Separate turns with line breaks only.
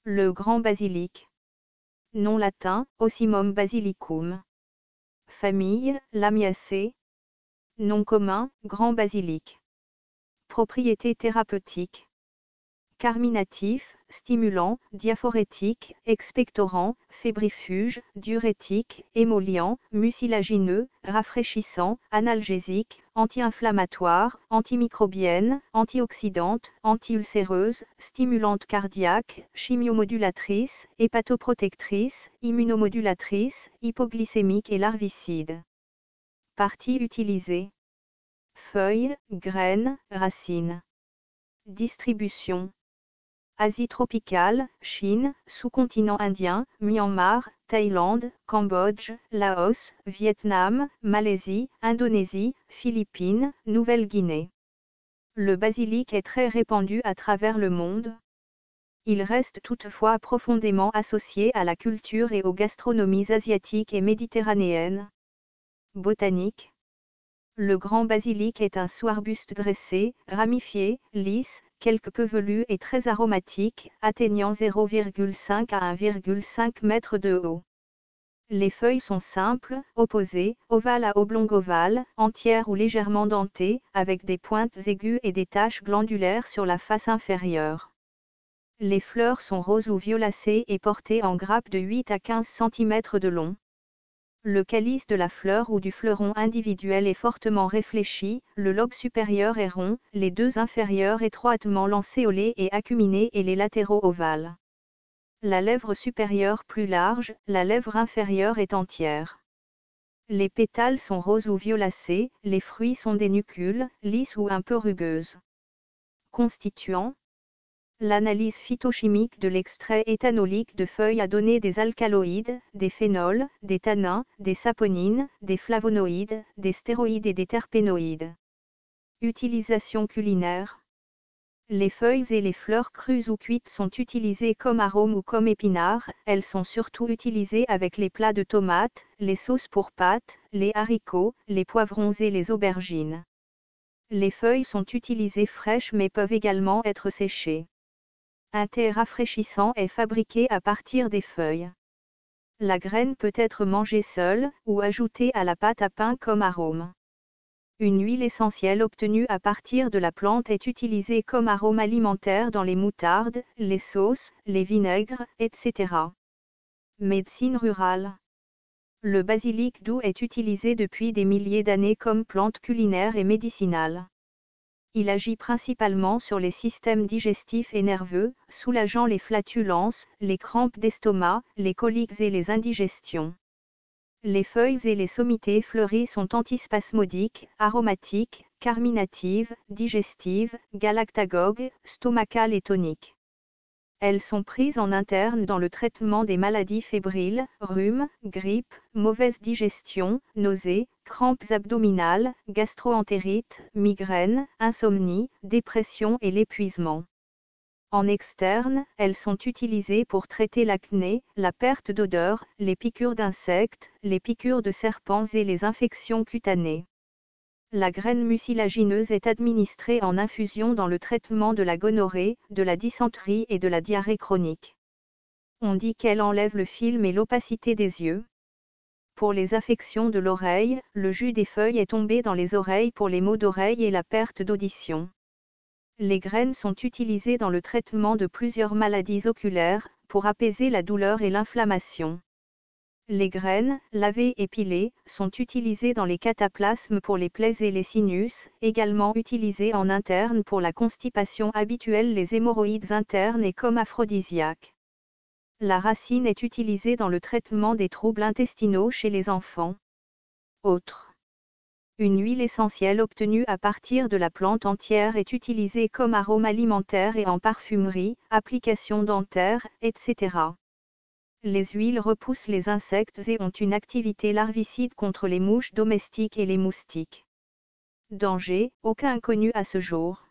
Le grand basilic. Nom latin, Ocimum basilicum. Famille, Lamiaceae. Nom commun, grand basilic. Propriétés thérapeutiques. Carminatif, stimulant, diaphorétique, expectorant, fébrifuge, diurétique, émollient, mucilagineux, rafraîchissant, analgésique, anti-inflammatoire, antimicrobienne, antioxydante, anti-ulcéreuse, stimulante cardiaque, chimiomodulatrice, hépatoprotectrice, immunomodulatrice, hypoglycémique et larvicide. Parties utilisées. Feuilles, graines, racines. Distribution. Asie tropicale, Chine, sous-continent indien, Myanmar, Thaïlande, Cambodge, Laos, Vietnam, Malaisie, Indonésie, Philippines, Nouvelle-Guinée. Le basilic est très répandu à travers le monde. Il reste toutefois profondément associé à la culture et aux gastronomies asiatiques et méditerranéennes. Botanique. Le grand basilic est un sous-arbuste dressé, ramifié, lisse, quelque peu velu et très aromatique, atteignant 0,5 à 1,5 m de haut. Les feuilles sont simples, opposées, ovales à oblongo-ovales, entières ou légèrement dentées, avec des pointes aiguës et des taches glandulaires sur la face inférieure. Les fleurs sont roses ou violacées et portées en grappes de 8 à 15 cm de long. Le calice de la fleur ou du fleuron individuel est fortement réfléchi, le lobe supérieur est rond, les deux inférieurs étroitement lancéolés et acuminés et les latéraux ovales. La lèvre supérieure plus large, la lèvre inférieure est entière. Les pétales sont roses ou violacés, les fruits sont des nucules, lisses ou un peu rugueuses. Constituants. L'analyse phytochimique de l'extrait éthanolique de feuilles a donné des alcaloïdes, des phénols, des tannins, des saponines, des flavonoïdes, des stéroïdes et des terpénoïdes. Utilisation culinaire. Les feuilles et les fleurs crues ou cuites sont utilisées comme arôme ou comme épinards, elles sont surtout utilisées avec les plats de tomates, les sauces pour pâtes, les haricots, les poivrons et les aubergines. Les feuilles sont utilisées fraîches mais peuvent également être séchées. Un thé rafraîchissant est fabriqué à partir des feuilles. La graine peut être mangée seule, ou ajoutée à la pâte à pain comme arôme. Une huile essentielle obtenue à partir de la plante est utilisée comme arôme alimentaire dans les moutardes, les sauces, les vinaigres, etc. Médecine rurale. Le basilic doux est utilisé depuis des milliers d'années comme plante culinaire et médicinale. Il agit principalement sur les systèmes digestifs et nerveux, soulageant les flatulences, les crampes d'estomac, les coliques et les indigestions. Les feuilles et les sommités fleuries sont antispasmodiques, aromatiques, carminatives, digestives, galactagogues, stomacales et toniques. Elles sont prises en interne dans le traitement des maladies fébriles, rhume, grippe, mauvaise digestion, nausées, crampes abdominales, gastro-entérite, migraines, insomnie, dépression et l'épuisement. En externe, elles sont utilisées pour traiter l'acné, la perte d'odeur, les piqûres d'insectes, les piqûres de serpents et les infections cutanées. La graine mucilagineuse est administrée en infusion dans le traitement de la gonorrhée, de la dysenterie et de la diarrhée chronique. On dit qu'elle enlève le film et l'opacité des yeux. Pour les affections de l'oreille, le jus des feuilles est tombé dans les oreilles pour les maux d'oreille et la perte d'audition. Les graines sont utilisées dans le traitement de plusieurs maladies oculaires, pour apaiser la douleur et l'inflammation. Les graines, lavées et pilées, sont utilisées dans les cataplasmes pour les plaies et les sinus, également utilisées en interne pour la constipation habituelle, les hémorroïdes internes et comme aphrodisiaque. La racine est utilisée dans le traitement des troubles intestinaux chez les enfants. Autres. Une huile essentielle obtenue à partir de la plante entière est utilisée comme arôme alimentaire et en parfumerie, application dentaire, etc. Les huiles repoussent les insectes et ont une activité larvicide contre les mouches domestiques et les moustiques. Danger, aucun connu à ce jour.